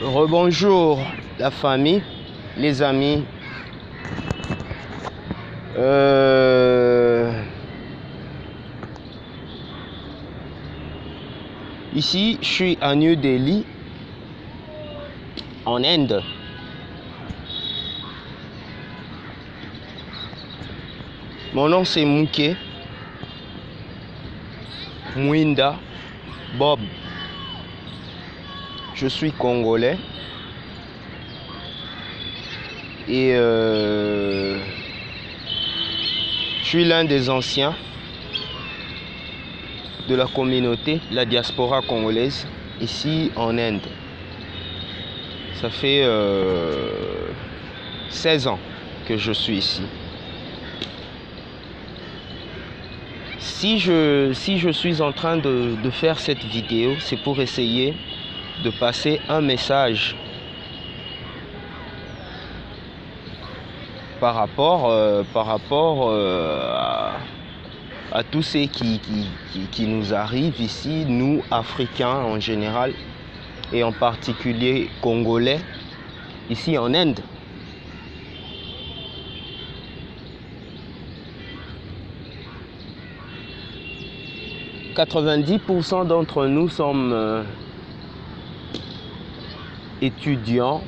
Rebonjour la famille, les amis. Ici, je suis à New Delhi, en Inde. Mon nom c'est Mouké Mwinda Bob. Je suis congolais et je suis l'un des anciens de la communauté, la diaspora congolaise, ici en Inde. Ça fait 16 ans que je suis ici. Si je suis en train de faire cette vidéo, c'est pour essayer de passer un message par rapport à tout ce qui nous arrive ici, nous Africains en général, et en particulier Congolais, ici en Inde. « 90% d'entre nous sommes étudiants.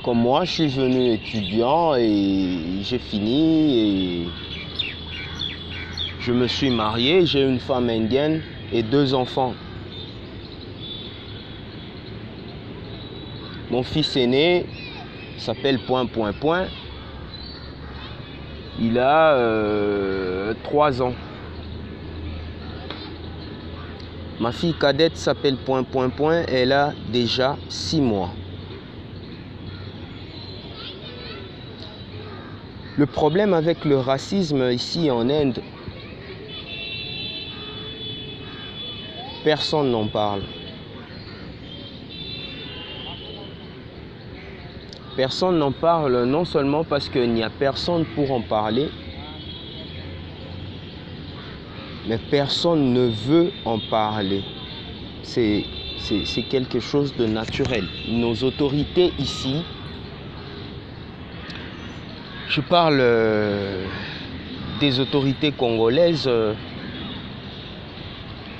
Comme moi, je suis venu étudiant et j'ai fini et je me suis marié. J'ai une femme indienne et 2 enfants. Mon fils aîné s'appelle ... Il a 3 ans. Ma fille cadette s'appelle ... Elle a déjà 6 mois. Le problème avec le racisme ici en Inde, personne n'en parle. Personne n'en parle non seulement parce qu'il n'y a personne pour en parler, mais personne ne veut en parler. C'est quelque chose de naturel. Nos autorités ici, je parle des autorités congolaises,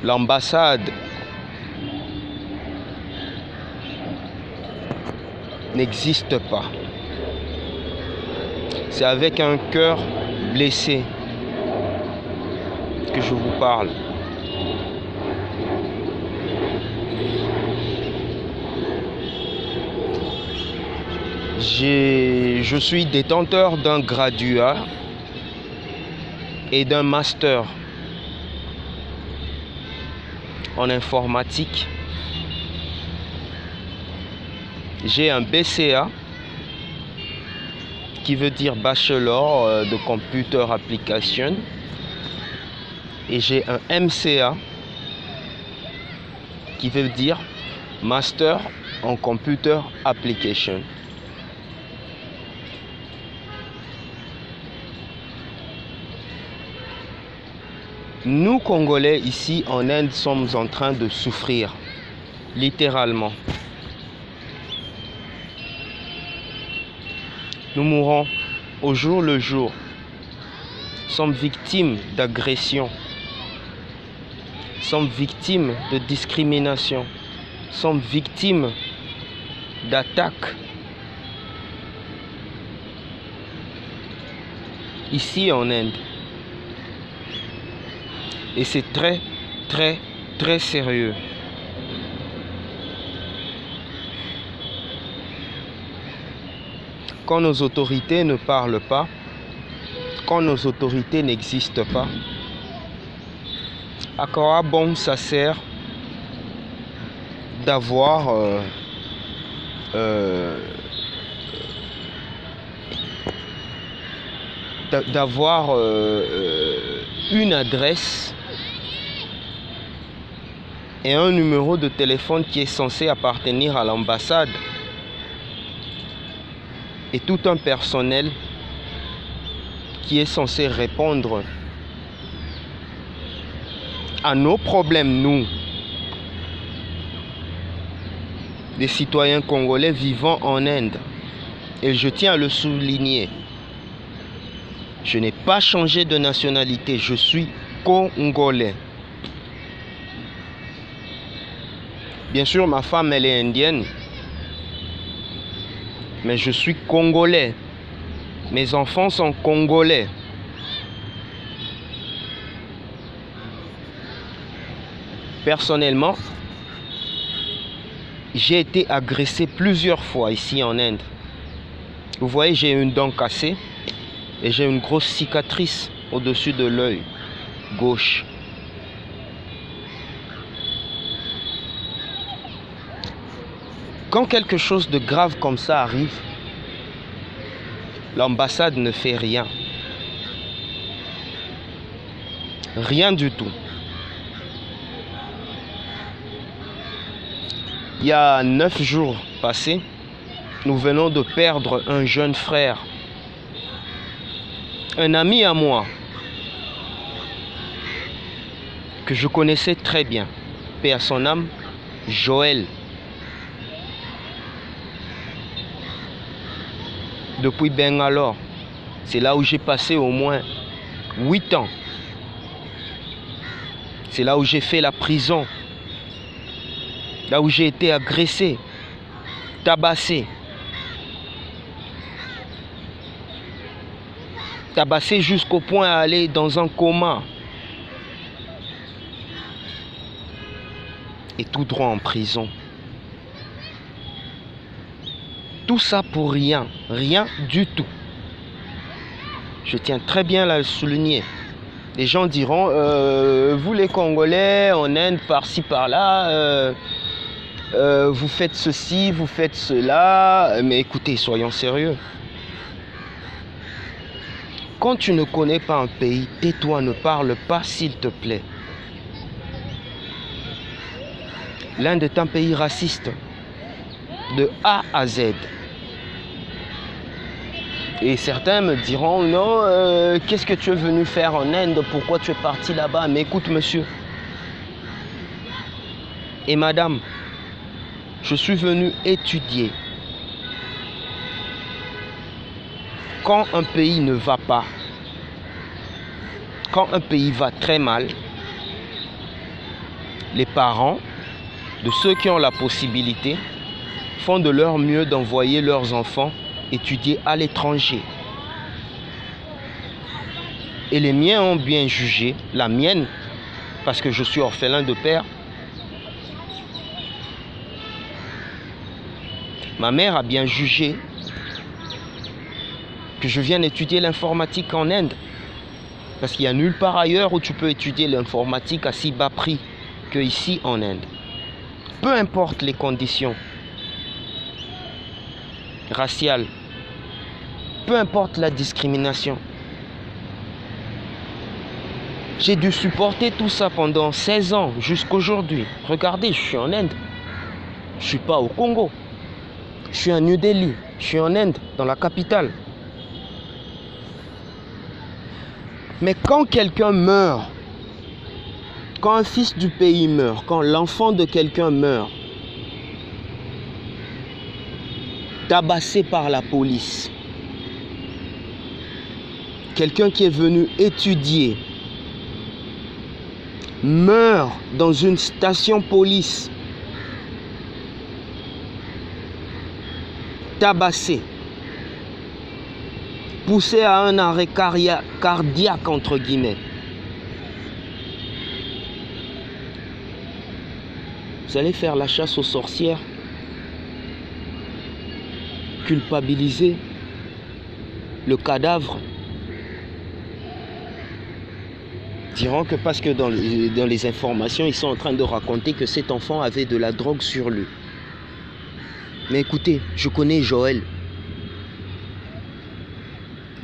l'ambassade n'existe pas. C'est avec un cœur blessé que je vous parle. Je suis détenteur d'un graduat et d'un master en informatique. J'ai un BCA qui veut dire Bachelor de Computer Application et j'ai un MCA qui veut dire Master en Computer Application. Nous, Congolais, ici en Inde, sommes en train de souffrir, littéralement. Nous mourons au jour le jour. Nous sommes victimes d'agressions. Nous sommes victimes de discrimination. Nous sommes victimes d'attaques. Ici en Inde. Et c'est très, très, très sérieux. Quand nos autorités ne parlent pas, quand nos autorités n'existent pas, à quoi bon ça sert d'avoir une adresse et un numéro de téléphone qui est censé appartenir à l'ambassade et tout un personnel qui est censé répondre à nos problèmes, nous, des citoyens congolais vivant en Inde. Et je tiens à le souligner. Je n'ai pas changé de nationalité, je suis congolais. Bien sûr, ma femme, elle est indienne. Mais je suis congolais. Mes enfants sont congolais. Personnellement, j'ai été agressé plusieurs fois ici en Inde. Vous voyez, j'ai une dent cassée et j'ai une grosse cicatrice au-dessus de l'œil gauche. Quand quelque chose de grave comme ça arrive, l'ambassade ne fait rien. Rien du tout. Il y a 9 jours passés, nous venons de perdre un jeune frère. Un ami à moi, que je connaissais très bien, paix à son âme, Joël. Depuis Bangalore, c'est là où j'ai passé au moins 8 ans. C'est là où j'ai fait la prison. Là où j'ai été agressé, tabassé. Tabassé jusqu'au point d'aller dans un coma. Et tout droit en prison. Tout ça pour rien, rien du tout. Je tiens très bien à le souligner. Les gens diront, vous les Congolais, en Inde, par-ci, par-là, vous faites ceci, vous faites cela. Mais écoutez, soyons sérieux. Quand tu ne connais pas un pays, tais-toi, ne parle pas, s'il te plaît. L'Inde est un pays raciste, de A à Z. Et certains me diront, non, qu'est-ce que tu es venu faire en Inde? Pourquoi tu es parti là-bas? Mais écoute, monsieur et madame, je suis venu étudier. Quand un pays ne va pas, quand un pays va très mal, les parents de ceux qui ont la possibilité font de leur mieux d'envoyer leurs enfants étudier à l'étranger. Et les miens ont bien jugé, la mienne, parce que je suis orphelin de père. Ma mère a bien jugé que je vienne étudier l'informatique en Inde. Parce qu'il n'y a nulle part ailleurs où tu peux étudier l'informatique à si bas prix que ici en Inde. Peu importe les conditions raciales, peu importe la discrimination. J'ai dû supporter tout ça pendant 16 ans jusqu'à aujourd'hui. Regardez, je suis en Inde. Je ne suis pas au Congo. Je suis à New Delhi. Je suis en Inde, dans la capitale. Mais quand quelqu'un meurt, quand un fils du pays meurt, quand l'enfant de quelqu'un meurt, tabassé par la police, quelqu'un qui est venu étudier, meurt dans une station police, tabassé, poussé à un arrêt cardiaque entre guillemets. Vous allez faire la chasse aux sorcières, culpabiliser le cadavre, diront que parce que dans les informations, ils sont en train de raconter que cet enfant avait de la drogue sur lui. Mais écoutez, je connais Joël.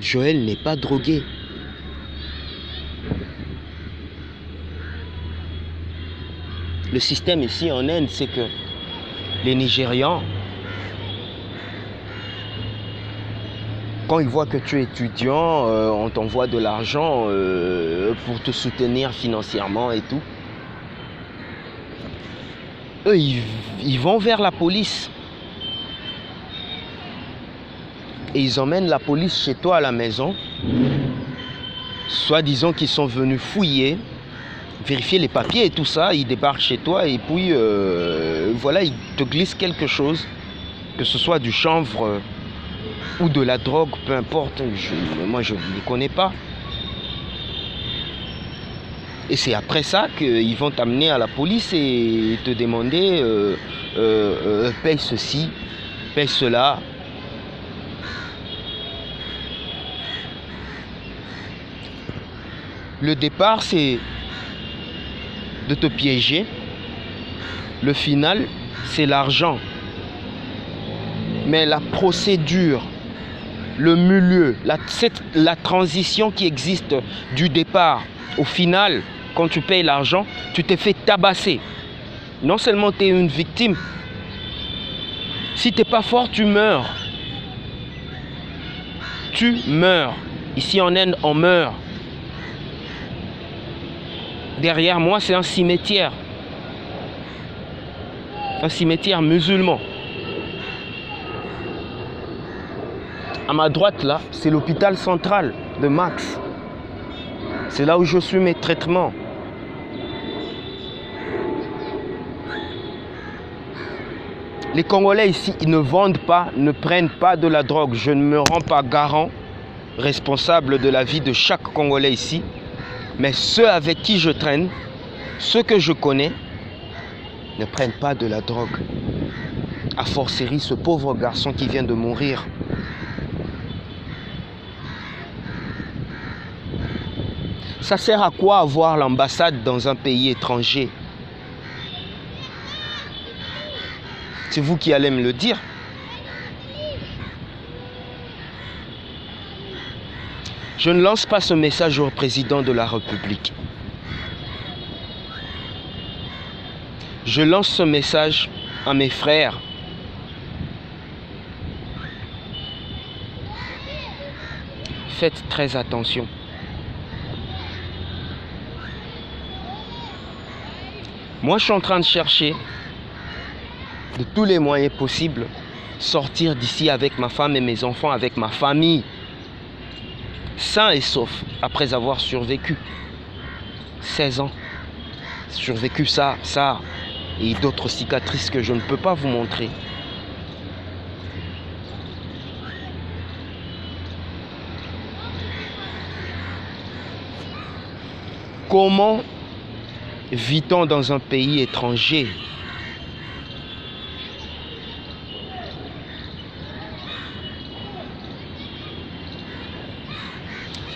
Joël n'est pas drogué. Le système ici en Inde, c'est que les Nigérians, quand ils voient que tu es étudiant, on t'envoie de l'argent pour te soutenir financièrement et tout. eux, ils vont vers la police. Et ils emmènent la police chez toi à la maison. Soit disant qu'ils sont venus fouiller, vérifier les papiers et tout ça. Ils débarquent chez toi et puis voilà, ils te glissent quelque chose. Que ce soit du chanvre ou de la drogue, peu importe. Moi, je ne les connais pas. Et c'est après ça qu'ils vont t'amener à la police et te demander paye ceci, paye cela. Le départ, c'est de te piéger. Le final, c'est l'argent. Mais la procédure, le milieu, la transition qui existe du départ au final, quand tu payes l'argent, tu t'es fait tabasser. Non seulement tu es une victime, si tu n'es pas fort, tu meurs. Tu meurs. Ici en Inde, on meurt. Derrière moi, c'est un cimetière. Un cimetière musulman. À ma droite, là, c'est l'hôpital central de Max. C'est là où je suis mes traitements. Les Congolais ici, ils ne vendent pas, ne prennent pas de la drogue. Je ne me rends pas garant, responsable de la vie de chaque Congolais ici. Mais ceux avec qui je traîne, ceux que je connais, ne prennent pas de la drogue. A fortiori, ce pauvre garçon qui vient de mourir. Ça sert à quoi avoir l'ambassade dans un pays étranger? C'est vous qui allez me le dire. Je ne lance pas ce message au président de la République. Je lance ce message à mes frères. Faites très attention. Moi, je suis en train de chercher de tous les moyens possibles, sortir d'ici avec ma femme et mes enfants, avec ma famille, sain et sauf, après avoir survécu 16 ans. Survécu ça et d'autres cicatrices que je ne peux pas vous montrer. Comment vit-on dans un pays étranger?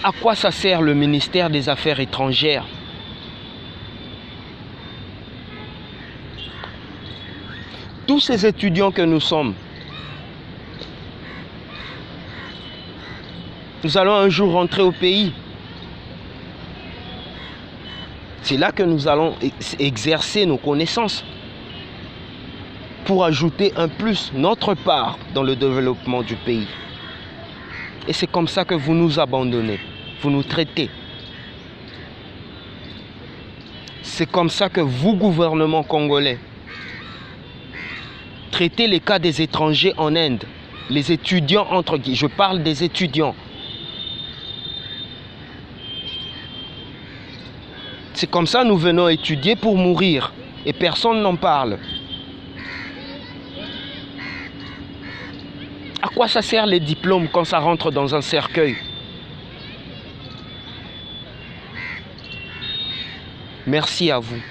À quoi ça sert le ministère des Affaires étrangères? Tous ces étudiants que nous sommes, nous allons un jour rentrer au pays. C'est là que nous allons exercer nos connaissances pour ajouter un plus, notre part dans le développement du pays. Et c'est comme ça que vous nous abandonnez, vous nous traitez. C'est comme ça que vous, gouvernement congolais, traitez les cas des étrangers en Inde, les étudiants entre guillemets, je parle des étudiants. C'est comme ça que nous venons étudier pour mourir et personne n'en parle. À quoi ça sert les diplômes quand ça rentre dans un cercueil? Merci à vous.